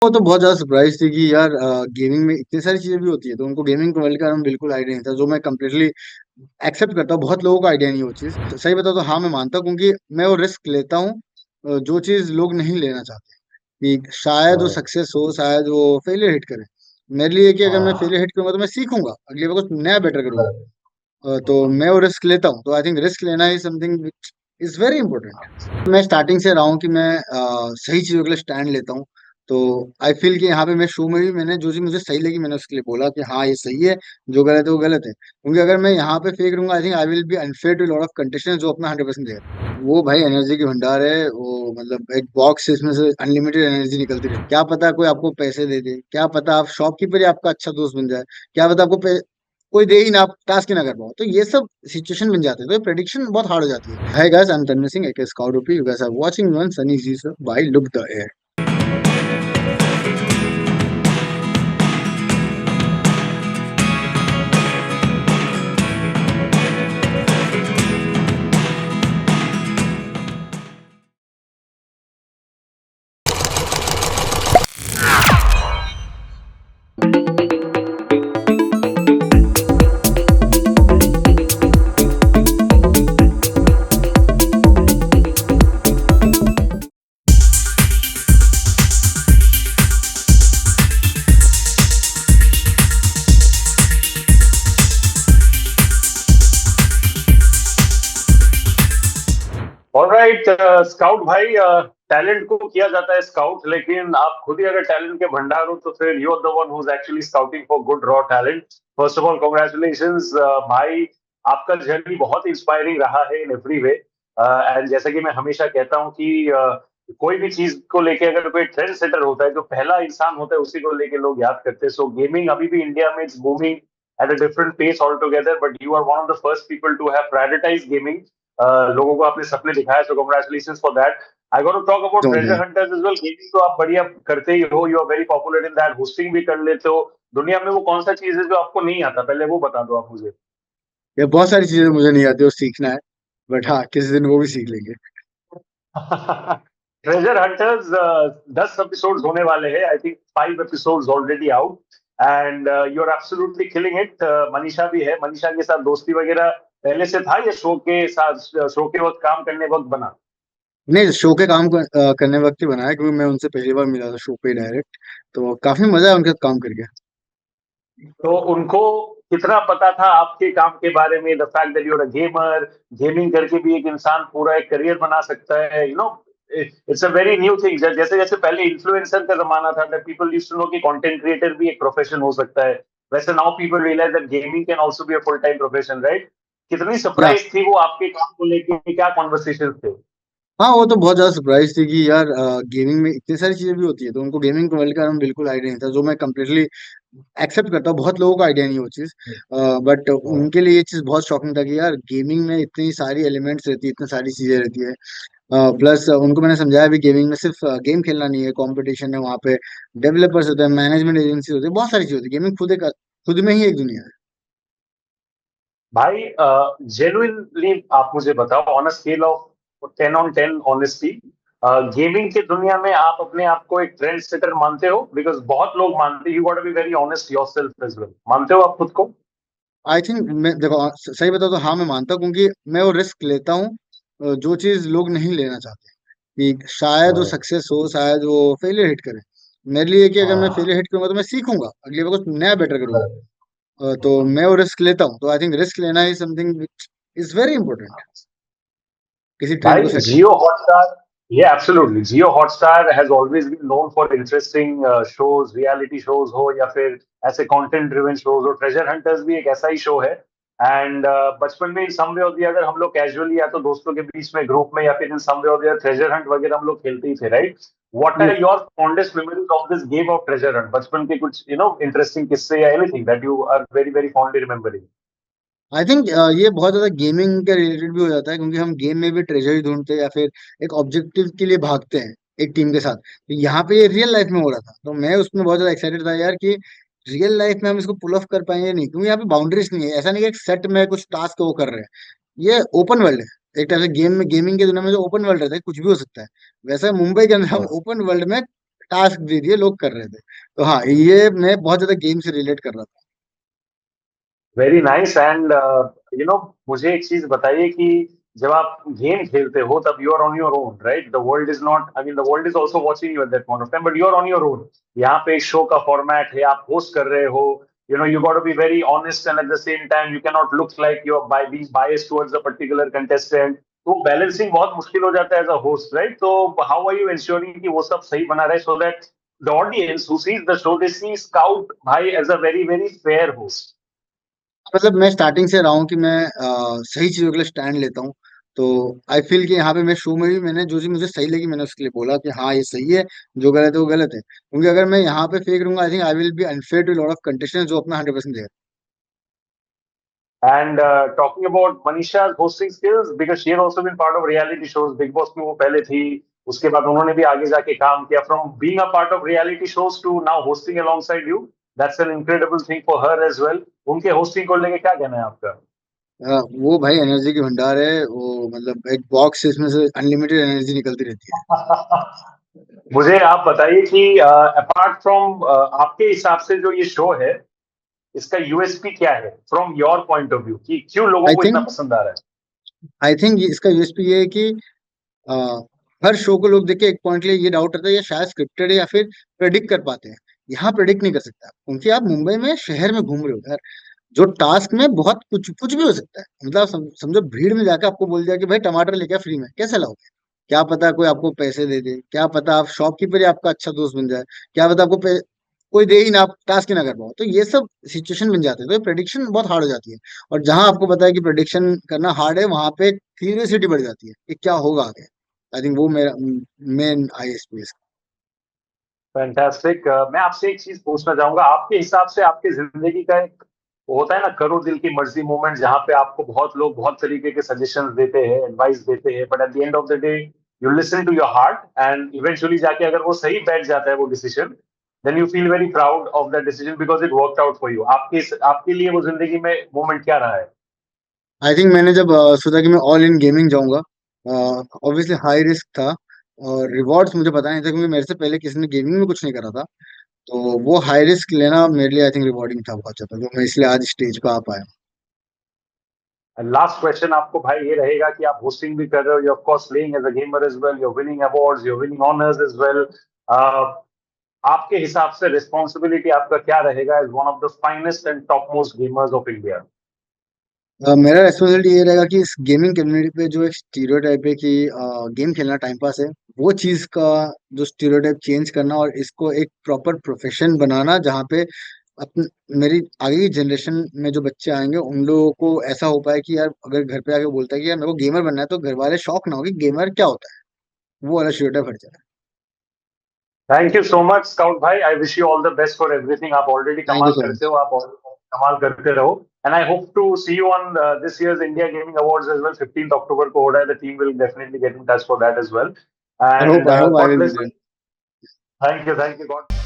वो तो बहुत ज्यादा सरप्राइज थी कि यार गेमिंग में इतनी सारी चीजें भी होती है, तो उनको गेमिंग के वर्ल्ड का नाम बिल्कुल आइडिया नहीं था, जो मैं कम्प्लीटली एक्सेप्ट करता हूँ। बहुत लोगों को आइडिया नहीं है वो चीज, तो सही बताओ तो हाँ मैं मानता हूँ, क्योंकि मैं वो रिस्क लेता हूँ जो चीज लोग नहीं लेना चाहते, कि शायद वो राइट। सक्सेस हो, शायद वो फेलियर हिट करे। मेरे लिए कि अगर मैं हाँ। फेलियर हिट करूंगा तो मैं सीखूंगा, अगली बार कुछ नया बेटर करूंगा। राइट। तो मैं वो रिस्क लेता हूँ, तो आई थिंक रिस्क लेना is something which is very important. मैं स्टार्टिंग से रहा हूँ कि मैं सही चीजों के लिए स्टैंड लेता हूँ। तो आई फील कि यहाँ पे मैं शो में भी मैंने जो चीज मुझे सही लगी मैंने उसके लिए बोला कि हाँ ये सही है, जो गलत है वो गलत है। क्योंकि अगर मैं यहाँ पे फेक रहूंगा, I think I will be unfair to lot of contestants जो अपना 100% दे। वो भाई एनर्जी की भंडार है वो, मतलब एक बॉक्स है, इसमें से अनलिमिटेड एनर्जी निकलती रहती है। क्या पता कोई आपको पैसे दे दे, क्या पता आप शॉपकीपर ही आपका अच्छा दोस्त बन जाए, क्या पता आपको कोई दे ही ना, आप टास्क ही ना कर पाओ। तो ये सब सिचुएशन बन जाते हैं, तो प्रेडिक्शन बहुत हार्ड हो जाती है। Hi guys, I am Tanmay Singh एक scout OP, you guys are watching one Sunny ji sir by look the air. Alright scout भाई, टैलेंट को किया जाता है स्काउट, लेकिन आप खुद ही अगर टैलेंट के भंडार हो तो फिर you are the one who is actually scouting for good raw talent. First of all congratulations भाई, आपका जर्नी बहुत इंस्पायरिंग रहा है इन एवरी वे। एंड जैसा कि मैं हमेशा कहता हूं कि कोई भी चीज को लेके अगर कोई ट्रेंड सेटर होता है, जो पहला इंसान होता है उसी को लेके लोग याद करते हैं। सो गेमिंग अभी भी इंडिया में it's booming at a different pace all together, but you are one of the first people to have prioritize gaming. लोगों को आपने सपने दिखाया, so congratulations for that. I got to talk about some treasure गए। Hunters as well. Gaming तो आप बढ़िया करते ही हो, you are very popular in that, hosting भी कर लेते हो। दुनिया में वो कौन सा चीज है जो आपको नहीं आता, पहले वो बता दो आप मुझे। ये बहुत सारी चीजें मुझे नहीं आती और सीखना है, बट हाँ किसी दिन वो भी सीख लेंगे। ट्रेजर हंटर्स 10 एपिसोड्स होने वाले हैं, I think 5 episodes already out, and you are absolutely killing it. Manisha भी है, मनीषा के साथ दोस्ती वगैरह पहले से था या शो के साथ, शो के वक्त काम करने वक्त बना? नहीं, शो के काम करने वक्त ही बनाया, क्योंकि मैं उनसे पहली बार मिला था शो पे डायरेक्ट। तो काफी मजा है उनके साथ काम करके। तो उनको कितना पता था आपके काम के बारे में, the fact that you are a gamer, gaming करके भी एक इंसान पूरा एक करियर बना सकता है, you know, it's a very new thing. जैसे जैसे पहले इन्फ्लुएंसर का जमाना था, that people used to know कि कंटेंट क्रिएटर भी एक प्रोफेशन हो सकता है, वैसे now people realize that gaming can also be a full time profession, right? कितनी या सरप्राइज थी वो आपके काम को लेके, क्या कॉन्वर्सेशन थे? हाँ, वो तो बहुत ज्यादा सरप्राइज थी कि यार गेमिंग में इतनी सारी चीजें भी होती है, तो उनको गेमिंग के वर्ल्ड का नाम बिल्कुल आइडिया नहीं था, जो मैं कम्प्लीटली एक्सेप्ट करता हूँ। बहुत लोगों को आइडिया नहीं है वो चीज, बट उनके लिए ये चीज बहुत शॉकिंग था कि यार गेमिंग में इतनी सारी एलिमेंट्स रहती है, इतनी सारी चीजें रहती है। प्लस उनको मैंने समझाया भी गेमिंग में सिर्फ गेम खेलना नहीं है, कंपटीशन है वहाँ पे, डेवलपर्स होते हैं, मैनेजमेंट एजेंसी होती है, बहुत सारी चीजें होती है। गेमिंग खुद में ही एक दुनिया है। भाई जेन्युइनली आप मुझे बताओ, on a scale of 10 on 10 honesty, gaming की दुनिया में आप अपने आप को एक ट्रेंड सेटर मानते हो? बिकॉज बहुत लोग मानते, you got to be very honest yourself as well, मानते हो आप खुद को? आई थिंक मैं देखो सही बताऊँ तो हाँ मैं मानता हूँ, क्योंकि मैं वो रिस्क लेता हूँ जो चीज लोग नहीं लेना चाहते, कि शायद वो राइट। सक्सेस हो, शायद वो फेलियर हिट करे। मेरे लिए कि अगर मैं हाँ। फेलियर हिट करूंगा तो मैं सीखूंगा, अगली बार कुछ नया बेटर करूंगा। राइट। तो मैं वो रिस्क लेता हूँ, तो आई थिंक रिस्क लेना is something which is very important किसी ट्रेंड को भाई सेट जियो हॉटस्टार, ये absolutely, Jio Hotstar has always been known for interesting shows, reality shows हो या फिर ऐसे कंटेंट ड्रिवन शोज हो। ट्रेजर हंटर्स भी एक ऐसा ही शो है। एंड बचपन में इन सम वे और द अदर हम लोग कैजुअली या तो दोस्तों के बीच में ग्रुप में या फिर इन सम वे और द अदर ट्रेजर हंट वगैरह हम लोग खेलते ही थे, राइट? व्हाट करते। Are your fondest memories of this game of treasure hunt? बचपन के कुछ इंटरेस्टिंग किस्से या anything that you are very very fondly remembering? I think ये बहुत ज्यादा गेमिंग के रिलेटेड भी हो जाता है, क्योंकि हम गेम में भी ट्रेजर ढूंढते हैं या फिर एक ऑब्जेक्टिव के लिए भागते हैं एक टीम के साथ। तो यहाँ पे ये रियल लाइफ में हो रहा था, तो मैं उसमें बहुत ज्यादा एक्साइटेड था यार कि रियल लाइफ में हम इसको पुल ऑफ कर पाएंगे नहीं, क्योंकि यहाँ पे बाउंड्रीज नहीं है। ऐसा नहीं कि एक सेट में कुछ टास्क वो कर रहे हैं, ये ओपन वर्ल्ड है। एक तरह से गेम में, गेमिंग की दुनिया में जो ओपन वर्ल्ड रहता है कुछ भी हो सकता है, वैसे मुंबई के अंदर हम ओपन वर्ल्ड में टास्क दे दिए, लोग कर रहे थे। तो हाँ, ये मैं बहुत ज्यादा गेम से रिलेट कर रहा था। वेरी नाइस एंड मुझे एक चीज बताइए कि जब आप गेम खेलते हो तब you are on your own, right? The world is not, I mean the world is also watching you at that point of time, but you are on your own. यहाँ पे एक शो का format है, आप host कर रहे हो, you got to be very honest and at the same time you can not look like you are by being biased towards a particular contestant. तो बैलेंसिंग बहुत मुश्किल हो जाता है एज अ होस्ट, राइट? तो हाउ आर यू इंश्योरिंग कि वो सब सही बना रहे so that the audience who sees the show they see Scout भाई as a very very fair host? मतलब मैं स्टार्टिंग से रहा हूँ कि मैं सही चीजों के लिए स्टैंड लेता हूँ। तो आई फील कि यहाँ पे मैं शो में भी मैंने जो चीज मुझे सही लगी मैंने उसके लिए बोला कि हाँ ये सही है, जो गलत है वो गलत है। क्योंकि अगर मैं यहाँ पे फेक रहूंगा, I think I will be unfair to lot of contestants जो अपना 100% देगा। And talking about Manisha's hosting skills, because she has also been part of reality shows, Big Boss में वो पहले थी, उसके बाद उन्होंने भी आगे जाके काम किया. From being a part of reality shows to now hosting alongside you, that's an incredible thing for her as well. उनके hosting को लेके क्या कहना है आपका? वो भाई एनर्जी की भंडार है वो, मतलब एक बॉक्स इसमें से अनलिमिटेड एनर्जी निकलती रहती है। मुझे आप बताइए कि अपार्ट फ्रॉम आपके हिसाब से जो ये शो है, इसका यूएसपी क्या है from your point of view, कि क्यों लोगों आई को इतना थिंक पसंद आ रहा है? आई थिंक इसका यूएसपी ये है कि अ, हर शो को लोग देख के एक पॉइंट के लिए ये डाउट रहता है ये शायद स्क्रिप्टेड है या फिर प्रेडिक्ट कर पाते हैं। यहाँ प्रेडिक्ट नहीं कर सकता क्योंकि आप मुंबई में शहर में घूम रहे हो यार। जो टास्क में बहुत कुछ कुछ भी हो सकता है, मतलब समझो भीड़ में जाकर आपको बोल दिया कि भाई टमाटर लेके फ्री में, कैसे लाओगे? क्या पता कोई आपको पैसे दे दे, क्या पता आप शॉपकीपर ही आपका अच्छा दोस्त बन जाए, क्या पता आपको कोई दे ही ना, आप टास्क ही ना कर पाओ। तो ये सब सिचुएशन बन जाते हैं, तो प्रेडिक्शन बहुत हार्ड हो जाती है। और जहां आपको पता है कि प्रेडिक्शन करना हार्ड है, वहां पे क्यूरियोसिटी बढ़ जाती है कि क्या होगा आगे। आई थिंक वो मेरा मेन आईएसपी है। फैंटास्टिक। मैं आपसे एक चीज पूछना चाहूंगा, आपके हिसाब से आपकी जिंदगी का एक वो होता है ना, करो दिल की मर्जी मोमेंट, जहां पे आपको बहुत लोग बहुत तरीके के सजेशंस देते हैं, एडवाइस देते हैं, but at the end of the day you listen to your heart and eventually जाके अगर वो सही बैठ जाता है वो decision, then you feel very proud of that decision because it worked out for you. आपके लिए वो जिंदगी में मोमेंट क्या रहा है? आई थिंक मैंने जब सोचा कि मैं ऑल इन गेमिंग जाऊंगा, ऑब्वियसली हाई रिस्क था और रिवॉर्ड्स मुझे पता नहीं था क्योंकि मेरे से पहले किसी ने गेमिंग में कुछ नहीं करा था। तो वो हाई रिस्क लेना मेरे लिए आई थिंक रिवॉर्डिंग था बहुत ज्यादा, जो मैं इसलिए आज स्टेज पे आ पाया। लास्ट क्वेश्चन आपको भाई ये रहेगा कि आप होस्टिंग भी कर रहे हो, you of course playing as a gamer as well, you are winning awards, you are winning honours as well. आपके हिसाब से रिस्पॉन्सिबिलिटी आपका क्या रहेगा as one of the finest and top most gamers of India? मेरा responsibility ये रहेगा कि इस गेमिंग कम्युनिटी पे जो एक स्टीरियोटाइप है कि गेम खेलना टाइम पास है, वो चीज का जो स्टीरियोटाइप चेंज करना और इसको एक प्रॉपर प्रोफेशन बनाना, जहाँ पे अपन मेरी आगे की जनरेशन में जो बच्चे आएंगे उन लोगों को ऐसा हो पाए कि यार अगर घर पे आके बोलता है कि यार मेरे को गेमर बनना है, तो घर वाले शौक ना हो कि गेमर क्या होता है, वो वाला स्टीरियोटाइप हट जाए। Thank you so much Scout भाई, I wish you all the best for everything. आप ऑलरेडी थैंक यू कमाल सो करते मच। हो, आप already कमाल करते रहो, and I hope to see you on this year's India gaming awards as well. 15 अक्टूबर को हो रहा है, the team will definitely get in touch for that as well, and I hope I God will bless. Be there. Thank you, God